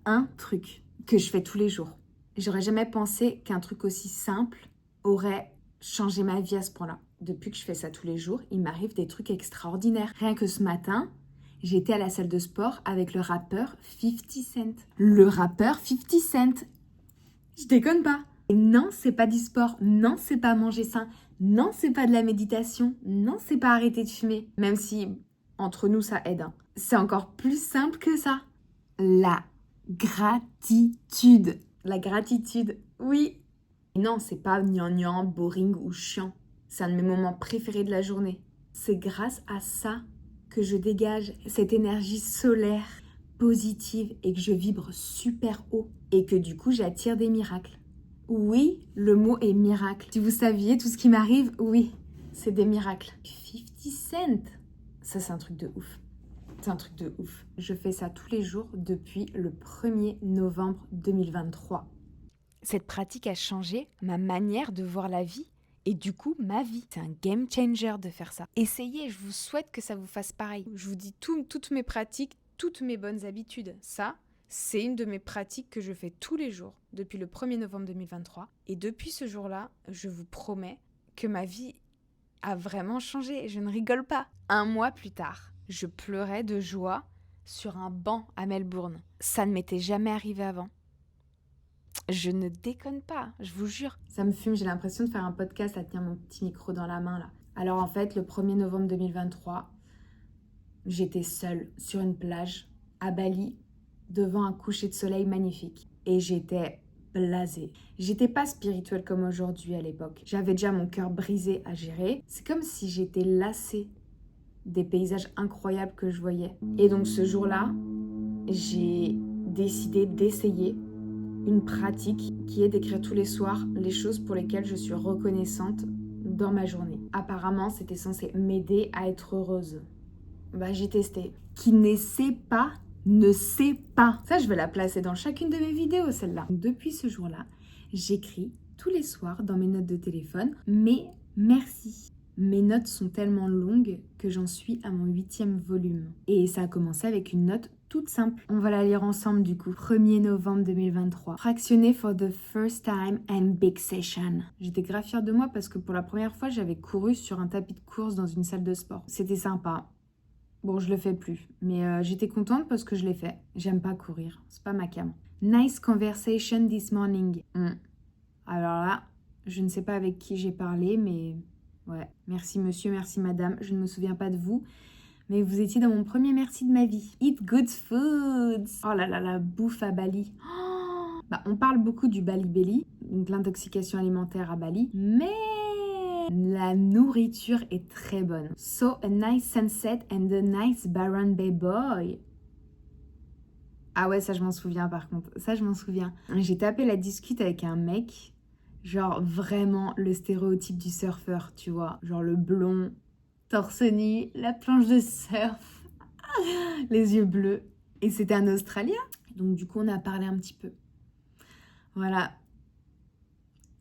un truc que je fais tous les jours. J'aurais jamais pensé qu'un truc aussi simple aurait changé ma vie à ce point-là. Depuis que je fais ça tous les jours, il m'arrive des trucs extraordinaires. Rien que ce matin, j'étais à la salle de sport avec le rappeur 50 Cent. Le rappeur 50 Cent. Je déconne pas. Et non, c'est pas du sport. Non, c'est pas manger sain. Non, c'est pas de la méditation. Non, c'est pas arrêter de fumer. Même si, entre nous, ça aide. C'est encore plus simple que ça. La gratitude. La gratitude, oui. Et non, c'est pas gnangnan, boring ou chiant. C'est un de mes moments préférés de la journée. C'est grâce à ça que je dégage cette énergie solaire positive et que je vibre super haut et que du coup j'attire des miracles. Oui, le mot est miracle. Si vous saviez tout ce qui m'arrive, oui, c'est des miracles. 50 Cent, ça c'est un truc de ouf. C'est un truc de ouf. Je fais ça tous les jours depuis le 1er novembre 2023. Cette pratique a changé ma manière de voir la vie et du coup ma vie. C'est un game changer de faire ça. Essayez, je vous souhaite que ça vous fasse pareil. Je vous dis toutes mes pratiques, toutes mes bonnes habitudes. Ça, c'est une de mes pratiques que je fais tous les jours depuis le 1er novembre 2023. Et depuis ce jour-là, je vous promets que ma vie a vraiment changé. Je ne rigole pas. 1 mois plus tard, je pleurais de joie sur un banc à Melbourne. Ça ne m'était jamais arrivé avant. Je ne déconne pas, je vous jure. Ça me fume, j'ai l'impression de faire un podcast à tenir mon petit micro dans la main là. Alors en fait, le 1er novembre 2023, j'étais seule sur une plage à Bali devant un coucher de soleil magnifique. Et j'étais blasée. J'étais pas spirituelle comme aujourd'hui à l'époque. J'avais déjà mon cœur brisé à gérer. C'est comme si j'étais lassée des paysages incroyables que je voyais. Et donc ce jour-là, j'ai décidé d'essayer une pratique qui est d'écrire tous les soirs les choses pour lesquelles je suis reconnaissante dans ma journée. Apparemment, c'était censé m'aider à être heureuse. J'ai testé. Qui ne sait pas, ne sait pas. Ça, je vais la placer dans chacune de mes vidéos, celle-là. Depuis ce jour-là, j'écris tous les soirs dans mes notes de téléphone, mais merci. Mes notes sont tellement longues que j'en suis à mon 8e volume. Et ça a commencé avec une note toute simple. On va la lire ensemble du coup. 1er novembre 2023. Fractionné for the first time and big session. J'étais grave fière de moi parce que pour la première fois, j'avais couru sur un tapis de course dans une salle de sport. C'était sympa. Bon, je le fais plus, mais j'étais contente parce que je l'ai fait. J'aime pas courir, c'est pas ma came. Nice conversation this morning. Alors là, je ne sais pas avec qui j'ai parlé, mais ouais. Merci monsieur, merci madame. Je ne me souviens pas de vous, mais vous étiez dans mon premier merci de ma vie. Eat good foods. Oh là là, la bouffe à Bali. On parle beaucoup du Bali Belly, donc l'intoxication alimentaire à Bali, mais la nourriture est très bonne. So a nice sunset and a nice Byron Bay boy. Ah ouais, ça je m'en souviens par contre. Ça je m'en souviens. J'ai tapé la discute avec un mec, genre vraiment le stéréotype du surfeur, tu vois. Genre le blond, torse nu, la planche de surf, les yeux bleus. Et c'était un Australien. Donc du coup on a parlé un petit peu. Voilà.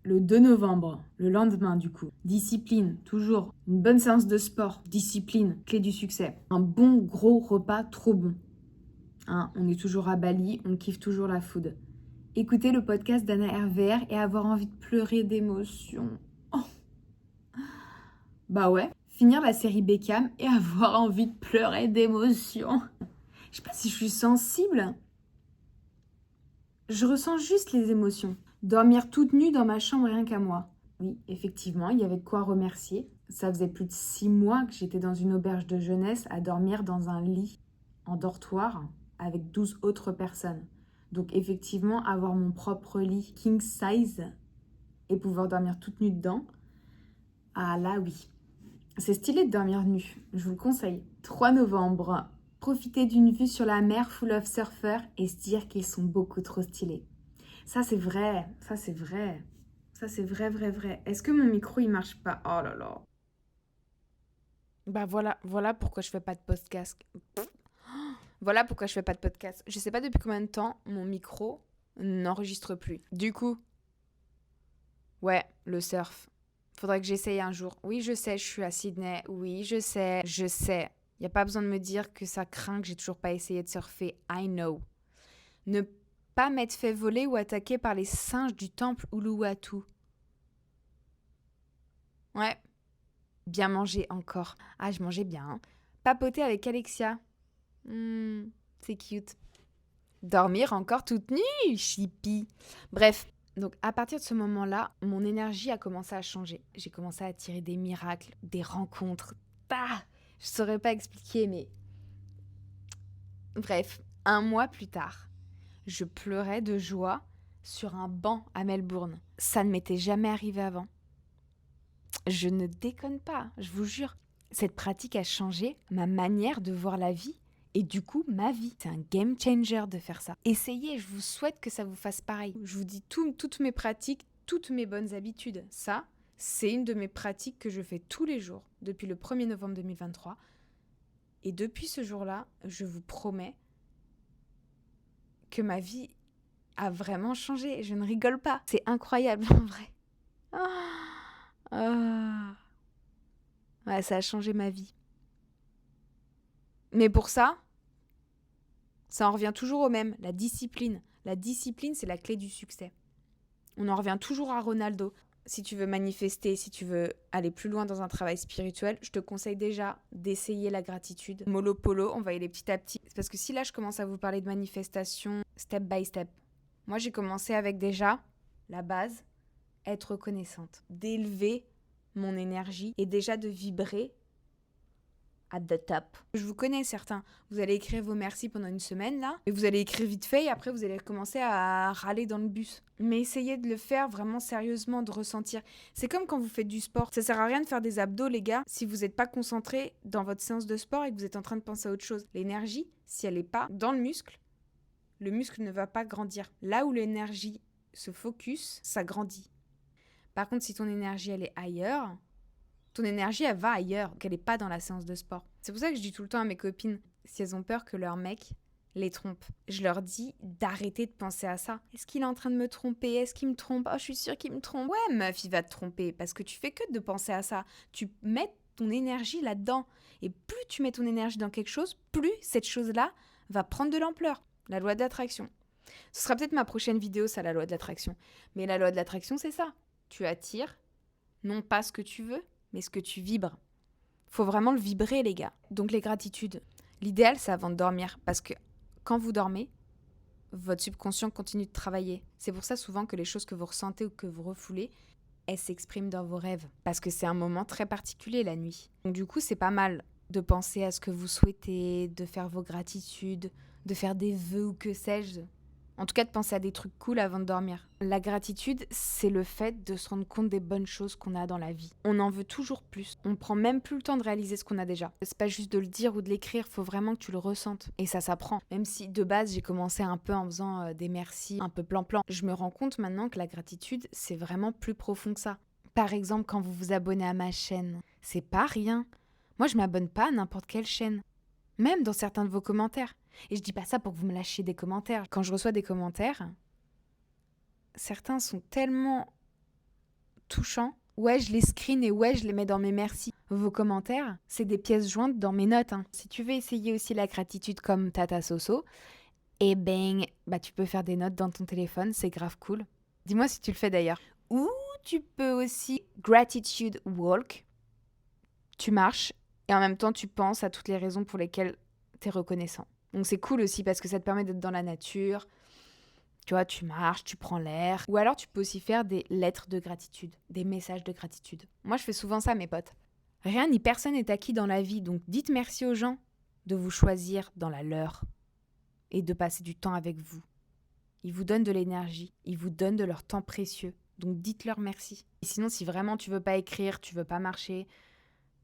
Le 2 novembre, le lendemain du coup. Discipline, toujours. Une bonne séance de sport. Discipline, clé du succès. Un bon gros repas trop bon. On est toujours à Bali, on kiffe toujours la food. Écouter le podcast d'Anna RVR et avoir envie de pleurer d'émotion. Oh. Bah ouais. Finir la série Beckham et avoir envie de pleurer d'émotion. Je sais pas si je suis sensible. Je ressens juste les émotions. Dormir toute nue dans ma chambre rien qu'à moi. Oui, effectivement, il y avait de quoi remercier. Ça faisait plus de 6 mois que j'étais dans une auberge de jeunesse à dormir dans un lit en dortoir avec 12 autres personnes. Donc effectivement, avoir mon propre lit king size et pouvoir dormir toute nue dedans, ah là oui. C'est stylé de dormir nue, je vous le conseille. 3 novembre, profiter d'une vue sur la mer full of surfers et se dire qu'ils sont beaucoup trop stylés. Ça c'est vrai, ça c'est vrai. Ça c'est vrai, vrai, vrai. Est-ce que mon micro il marche pas? Oh là là. Voilà pourquoi je fais pas de podcast. Voilà pourquoi je fais pas de podcast. Je sais pas depuis combien de temps mon micro n'enregistre plus. Du coup, ouais, le surf. Faudrait que j'essaye un jour. Oui, je sais, je suis à Sydney. Oui, je sais. Y a pas besoin de me dire que ça craint que j'ai toujours pas essayé de surfer. I know. Ne Pas m'être fait voler ou attaquer par les singes du temple Uluwatu. Ouais. Bien manger encore. Ah, je mangeais bien. Hein. Papoter avec Alexia. C'est cute. Dormir encore toute nue, chippy. Bref, donc à partir de ce moment-là, mon énergie a commencé à changer. J'ai commencé à attirer des miracles, des rencontres. Je saurais pas expliquer, mais... Bref, 1 mois plus tard, je pleurais de joie sur un banc à Melbourne. Ça ne m'était jamais arrivé avant. Je ne déconne pas, je vous jure. Cette pratique a changé ma manière de voir la vie et du coup ma vie. C'est un game changer de faire ça. Essayez, je vous souhaite que ça vous fasse pareil. Je vous dis toutes mes pratiques, toutes mes bonnes habitudes. Ça, c'est une de mes pratiques que je fais tous les jours depuis le 1er novembre 2023. Et depuis ce jour-là, je vous promets que ma vie a vraiment changé. Je ne rigole pas. C'est incroyable en vrai. Ouais, ça a changé ma vie. Mais pour ça en revient toujours au même, la discipline. La discipline, c'est la clé du succès. On en revient toujours à Ronaldo. Si tu veux manifester, si tu veux aller plus loin dans un travail spirituel, je te conseille déjà d'essayer la gratitude. Mollo polo, on va y aller petit à petit. Parce que si là, je commence à vous parler de manifestation step by step, moi, j'ai commencé avec déjà la base, être reconnaissante, d'élever mon énergie et déjà de vibrer at the top. Je vous connais certains, vous allez écrire vos merci pendant une semaine là, et vous allez écrire vite fait et après vous allez commencer à râler dans le bus. Mais essayez de le faire vraiment sérieusement, de ressentir. C'est comme quand vous faites du sport. Ça sert à rien de faire des abdos les gars si vous n'êtes pas concentré dans votre séance de sport et que vous êtes en train de penser à autre chose. L'énergie, si elle n'est pas dans le muscle ne va pas grandir. Là où l'énergie se focus, ça grandit. Par contre, si ton énergie elle est ailleurs, ton énergie, elle va ailleurs, qu'elle n'est pas dans la séance de sport. C'est pour ça que je dis tout le temps à mes copines, si elles ont peur que leur mec les trompe, je leur dis d'arrêter de penser à ça. Est-ce qu'il est en train de me tromper? Est-ce qu'il me trompe? Oh, je suis sûre qu'il me trompe. Ouais, meuf, il va te tromper parce que tu fais que de penser à ça. Tu mets ton énergie là-dedans. Et plus tu mets ton énergie dans quelque chose, plus cette chose-là va prendre de l'ampleur. La loi de l'attraction. Ce sera peut-être ma prochaine vidéo, ça, la loi de l'attraction. Mais la loi de l'attraction, c'est ça. Tu attires, non pas ce que tu veux, mais ce que tu vibres. Faut vraiment le vibrer, les gars. Donc les gratitudes. L'idéal, c'est avant de dormir. Parce que quand vous dormez, votre subconscient continue de travailler. C'est pour ça souvent que les choses que vous ressentez ou que vous refoulez, elles s'expriment dans vos rêves. Parce que c'est un moment très particulier, la nuit. Donc du coup, c'est pas mal de penser à ce que vous souhaitez, de faire vos gratitudes, de faire des vœux ou que sais-je. En tout cas, de penser à des trucs cool avant de dormir. La gratitude, c'est le fait de se rendre compte des bonnes choses qu'on a dans la vie. On en veut toujours plus. On prend même plus le temps de réaliser ce qu'on a déjà. C'est pas juste de le dire ou de l'écrire, faut vraiment que tu le ressentes. Et ça s'apprend. Même si de base, j'ai commencé un peu en faisant des merci, un peu plan-plan. Je me rends compte maintenant que la gratitude, c'est vraiment plus profond que ça. Par exemple, quand vous vous abonnez à ma chaîne, c'est pas rien. Moi, je m'abonne pas à n'importe quelle chaîne. Même dans certains de vos commentaires. Et je dis pas ça pour que vous me lâchiez des commentaires. Quand je reçois des commentaires, certains sont tellement touchants. Ouais, je les screen et ouais, je les mets dans mes merci. Vos commentaires, c'est des pièces jointes dans mes notes. Hein. Si tu veux essayer aussi la gratitude comme Tata Soso, eh ben, tu peux faire des notes dans ton téléphone, c'est grave cool. Dis-moi si tu le fais d'ailleurs. Ou tu peux aussi gratitude walk. Tu marches et en même temps tu penses à toutes les raisons pour lesquelles t'es reconnaissant. Donc c'est cool aussi parce que ça te permet d'être dans la nature. Tu vois, tu marches, tu prends l'air. Ou alors tu peux aussi faire des lettres de gratitude, des messages de gratitude. Moi je fais souvent ça mes potes. Rien ni personne n'est acquis dans la vie, donc dites merci aux gens de vous choisir dans la leur et de passer du temps avec vous. Ils vous donnent de l'énergie, ils vous donnent de leur temps précieux, donc dites-leur merci. Et sinon si vraiment tu veux pas écrire, tu veux pas marcher,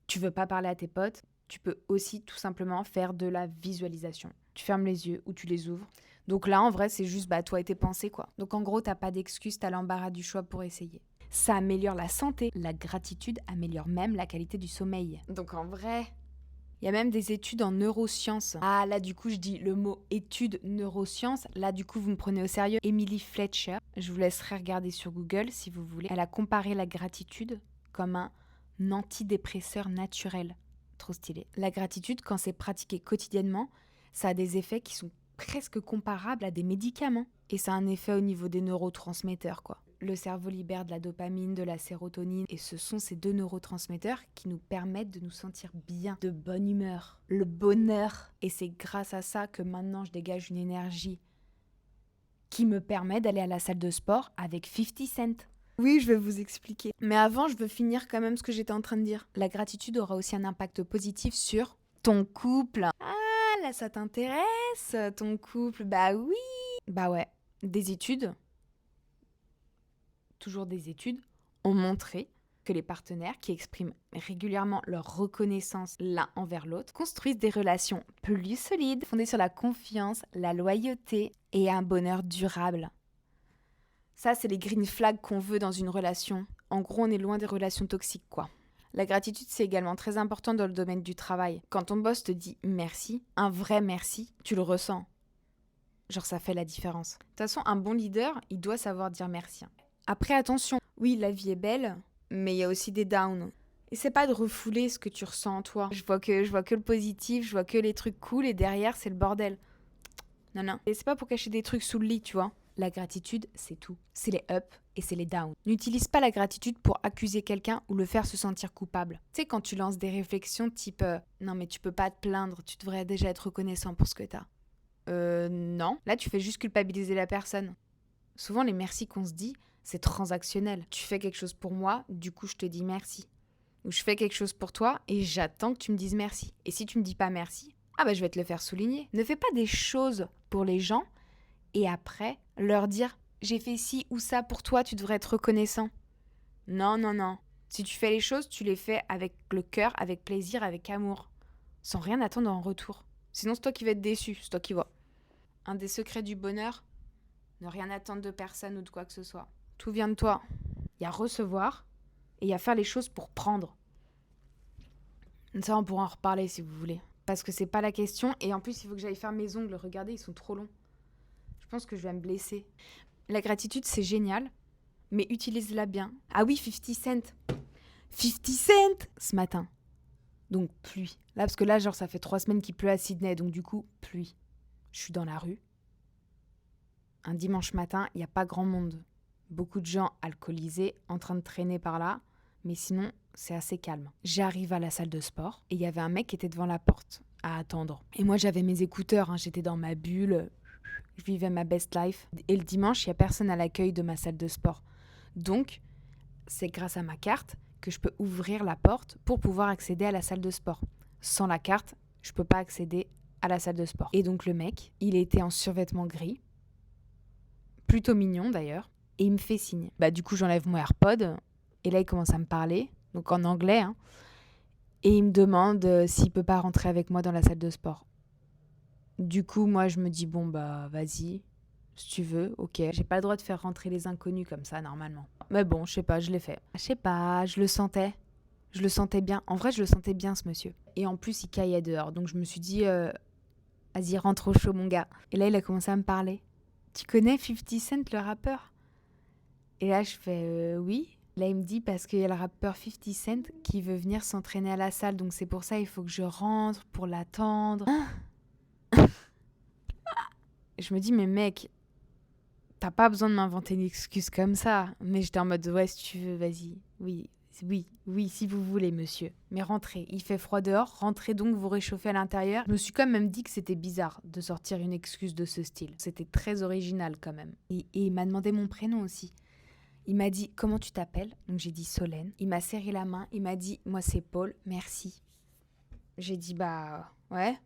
tu veux pas parler à tes potes, tu peux aussi tout simplement faire de la visualisation. Tu fermes les yeux ou tu les ouvres. Donc là, en vrai, c'est juste toi et tes pensées, quoi. Donc en gros, t'as pas d'excuse, t'as l'embarras du choix pour essayer. Ça améliore la santé. La gratitude améliore même la qualité du sommeil. Donc en vrai, il y a même des études en neurosciences. Ah là, du coup, je dis le mot étude neurosciences. Là, du coup, vous me prenez au sérieux. Emily Fletcher, je vous laisserai regarder sur Google si vous voulez. Elle a comparé la gratitude comme un antidépresseur naturel. Trop stylé. La gratitude, quand c'est pratiqué quotidiennement, ça a des effets qui sont presque comparable à des médicaments. Et ça a un effet au niveau des neurotransmetteurs, quoi. Le cerveau libère de la dopamine, de la sérotonine, et ce sont ces 2 neurotransmetteurs qui nous permettent de nous sentir bien, de bonne humeur, le bonheur. Et c'est grâce à ça que maintenant je dégage une énergie qui me permet d'aller à la salle de sport avec 50 cents. Oui, je vais vous expliquer. Mais avant, je veux finir quand même ce que j'étais en train de dire. La gratitude aura aussi un impact positif sur ton couple. Ah, là, ça t'intéresse, ton couple? Bah oui. Bah ouais. Des études, toujours des études, ont montré que les partenaires qui expriment régulièrement leur reconnaissance l'un envers l'autre construisent des relations plus solides, fondées sur la confiance, la loyauté et un bonheur durable. Ça, c'est les green flags qu'on veut dans une relation. En gros, on est loin des relations toxiques, quoi. La gratitude, c'est également très important dans le domaine du travail. Quand ton boss te dit merci, un vrai merci, tu le ressens. Genre, ça fait la différence. De toute façon, un bon leader, il doit savoir dire merci. Après, attention, oui, la vie est belle, mais il y a aussi des downs. Et c'est pas de refouler ce que tu ressens en toi. Je vois que le positif, je vois que les trucs cool, et derrière, c'est le bordel. Non. Et c'est pas pour cacher des trucs sous le lit, tu vois. La gratitude, c'est tout. C'est les ups et c'est les downs. N'utilise pas la gratitude pour accuser quelqu'un ou le faire se sentir coupable. Tu sais, quand tu lances des réflexions type non, mais tu peux pas te plaindre, tu devrais déjà être reconnaissant pour ce que t'as. Non. Là, tu fais juste culpabiliser la personne. Souvent, les merci qu'on se dit, c'est transactionnel. Tu fais quelque chose pour moi, du coup, je te dis merci. Ou je fais quelque chose pour toi et j'attends que tu me dises merci. Et si tu me dis pas merci, ah bah je vais te le faire souligner. Ne fais pas des choses pour les gens et après leur dire j'ai fait ci ou ça pour toi, tu devrais être reconnaissant. Non. Si tu fais les choses, tu les fais avec le cœur, avec plaisir, avec amour, sans rien attendre en retour. Sinon, c'est toi qui vas être déçu, c'est toi qui vois. Un des secrets du bonheur, ne rien attendre de personne ou de quoi que ce soit. Tout vient de toi. Il y a recevoir et il y a faire les choses pour prendre. Ça, on pourra en reparler si vous voulez. Parce que c'est pas la question. Et en plus, il faut que j'aille faire mes ongles. Regardez, ils sont trop longs. Je pense que je vais me blesser. La gratitude, c'est génial. Mais utilise-la bien. Ah oui, 50 cents. 50 cents ce matin. Donc, pluie. Là, parce que là, genre, ça fait 3 semaines qu'il pleut à Sydney. Donc, du coup, pluie. Je suis dans la rue. Un dimanche matin, il n'y a pas grand monde. Beaucoup de gens alcoolisés, en train de traîner par là. Mais sinon, c'est assez calme. J'arrive à la salle de sport et il y avait un mec qui était devant la porte à attendre. Et moi, j'avais mes écouteurs, j'étais dans ma bulle, je vivais ma best life. Et le dimanche, il n'y a personne à l'accueil de ma salle de sport. Donc, c'est grâce à ma carte que je peux ouvrir la porte pour pouvoir accéder à la salle de sport. Sans la carte, je ne peux pas accéder à la salle de sport. Et donc le mec, il était en survêtement gris, plutôt mignon d'ailleurs, et il me fait signe. Bah du coup, j'enlève mon AirPod, et là, il commence à me parler, donc en anglais, et il me demande s'il peut pas rentrer avec moi dans la salle de sport. Du coup, moi, je me dis, bon, bah, vas-y, si tu veux, ok. J'ai pas le droit de faire rentrer les inconnus comme ça, normalement. Mais bon, je sais pas, je l'ai fait. Je sais pas, je le sentais. Je le sentais bien. En vrai, je le sentais bien, ce monsieur. Et en plus, il caillait dehors. Donc, je me suis dit, vas-y, rentre au chaud, mon gars. Et là, il a commencé à me parler. Tu connais 50 Cent, le rappeur? Et là, je fais, oui. Là, il me dit, parce qu'il y a le rappeur 50 Cent qui veut venir s'entraîner à la salle. Donc, c'est pour ça, il faut que je rentre pour l'attendre. Je me dis, mais mec, t'as pas besoin de m'inventer une excuse comme ça. Mais j'étais en mode, ouais, si tu veux, vas-y. Oui, si vous voulez, monsieur. Mais rentrez, il fait froid dehors, rentrez donc vous réchauffer à l'intérieur. Je me suis quand même dit que c'était bizarre de sortir une excuse de ce style. C'était très original quand même. Et il m'a demandé mon prénom aussi. Il m'a dit, comment tu t'appelles? Donc j'ai dit Solène. Il m'a serré la main, il m'a dit, moi c'est Paul, merci. J'ai dit, bah ouais,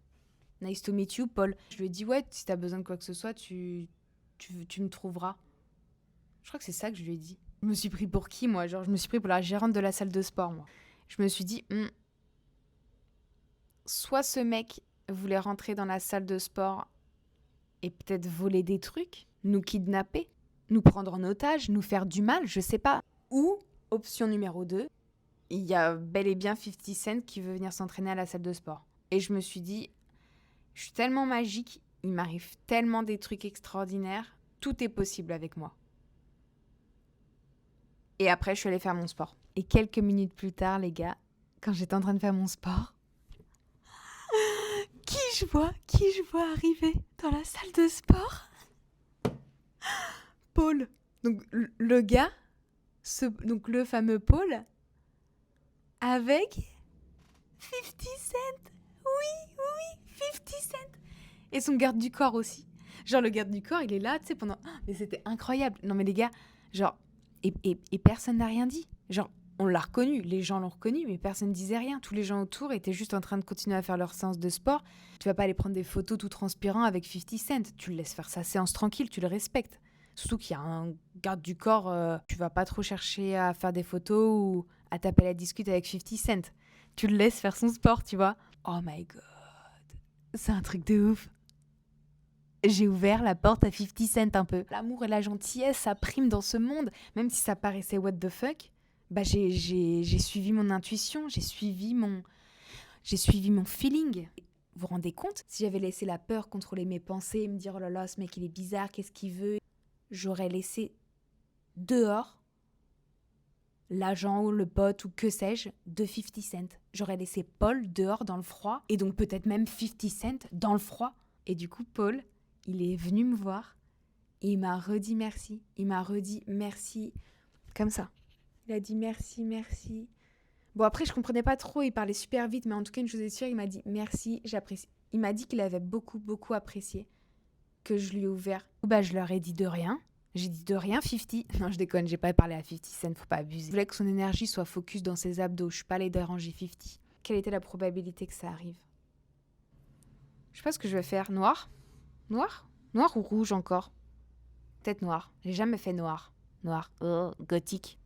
nice to meet you, Paul. Je lui ai dit, ouais, si t'as besoin de quoi que ce soit, tu me trouveras. Je crois que c'est ça que je lui ai dit. Je me suis pris pour qui, moi? Genre, je me suis pris pour la gérante de la salle de sport, moi. Je me suis dit, soit ce mec voulait rentrer dans la salle de sport et peut-être voler des trucs, nous kidnapper, nous prendre en otage, nous faire du mal, je sais pas. Ou, option numéro 2, il y a bel et bien 50 Cent qui veut venir s'entraîner à la salle de sport. Et je me suis dit, je suis tellement magique, il m'arrive tellement des trucs extraordinaires, tout est possible avec moi. Et après, je suis allée faire mon sport. Et quelques minutes plus tard, les gars, quand j'étais en train de faire mon sport, qui je vois arriver dans la salle de sport? Paul. Donc le gars, donc le fameux Paul, avec 50 Cent. Oui, 50 Cent. Et son garde du corps aussi. Genre le garde du corps, il est là, tu sais, pendant... Mais c'était incroyable. Non mais les gars, genre... Et personne n'a rien dit. Genre, on l'a reconnu, les gens l'ont reconnu, mais personne ne disait rien. Tous les gens autour étaient juste en train de continuer à faire leur séance de sport. Tu vas pas aller prendre des photos tout transpirant avec 50 Cent. Tu le laisses faire sa séance tranquille, tu le respectes. Surtout qu'il y a un garde du corps, tu vas pas trop chercher à faire des photos ou à taper la discute avec 50 Cent. Tu le laisses faire son sport, tu vois. Oh my god. C'est un truc de ouf. J'ai ouvert la porte à 50 Cent un peu. L'amour et la gentillesse, ça prime dans ce monde. Même si ça paraissait what the fuck, bah j'ai suivi mon intuition, j'ai suivi mon feeling. Vous vous rendez compte? Si j'avais laissé la peur contrôler mes pensées, me dire oh là là, ce mec il est bizarre, qu'est-ce qu'il veut, j'aurais laissé dehors l'agent ou le pote ou que sais-je de 50 Cent. J'aurais laissé Paul dehors dans le froid et donc peut-être même 50 Cent dans le froid. Et du coup, Paul, il est venu me voir et il m'a redit merci. Il m'a redit merci comme ça. Il a dit merci. Bon, après, je comprenais pas trop, il parlait super vite, mais en tout cas, une chose est sûre, il m'a dit merci, j'apprécie. Il m'a dit qu'il avait beaucoup apprécié que je lui ai ouvert. Bah, je leur ai dit de rien. J'ai dit de rien, 50. Non, je déconne, j'ai pas parlé à 50 Cent, faut pas abuser. Je voulais que son énergie soit focus dans ses abdos, je suis pas allée déranger 50. Quelle était la probabilité que ça arrive? Je sais pas ce que je vais faire. Noir ou rouge encore? Peut-être noir. J'ai jamais fait noir. Gothique.